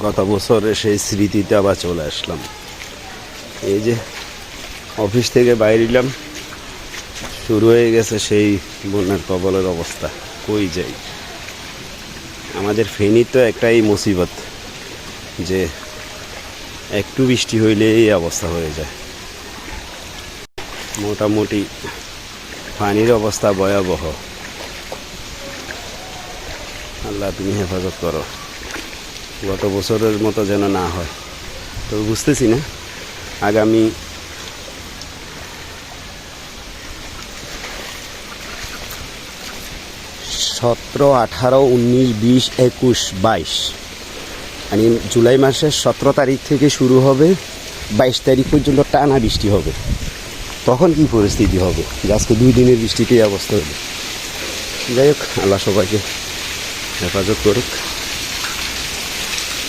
গত বছরের সেই স্মৃতিতে আবার চলে আসলাম। এই যে অফিস থেকে বাইরে এলাম, শুরু হয়ে গেছে সেই বন্যার কবলের অবস্থা। কই যাই? আমাদের ফেনীর তো একটাই মুসিবত যে একটু বৃষ্টি হইলে এই অবস্থা হয়ে যায়। মোটামুটি পানির অবস্থা ভয়াবহ। আল্লাহ তুমি হেফাজত করো, গত বছরের মতো যেন না হয়। তো বুঝতেছি না আগামী সতেরো, 18, 19, 20, 21, 22 মানে জুলাই মাসের 17 তারিখ থেকে শুরু হবে, 22 তারিখ পর্যন্ত টানা বৃষ্টি হবে। তখন কি পরিস্থিতি হবে? আজকে 2 দিনের বৃষ্টিতেই অবস্থা হবে। যাই হোক, আল্লাহ সবাইকে হেফাজত করুক,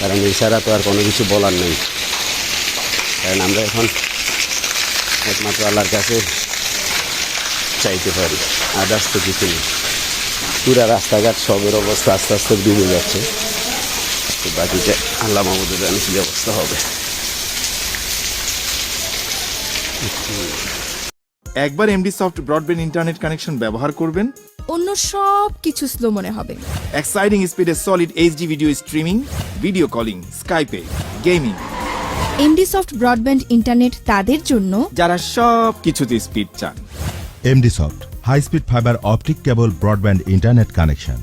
কারণ এছাড়া তো আর কোনো কিছু বলার নেই। কারণ আমরা এখন একমাত্র আল্লাহর কাছে চাইতে পারি, আদার্স তো কিছু নেই। পুরা রাস্তাঘাট সবের অবস্থা আস্তে আস্তে ডুবে যাচ্ছে। তো বাকিটা আল্লাহ মাহমুদের জানি কী অবস্থা হবে। একবার MD soft broadband internet connection ব্যবহার করবেন, অন্য সব কিছু স্লো মনে হবে। এক্সাইটিং স্পিডে solid HD video streaming, video calling, স্কাইপে, gaming, MD soft broadband internet তাদের জন্য যারা সব কিছুতে স্পিড চান। MD Soft, high-speed fiber optic cable broadband internet connection.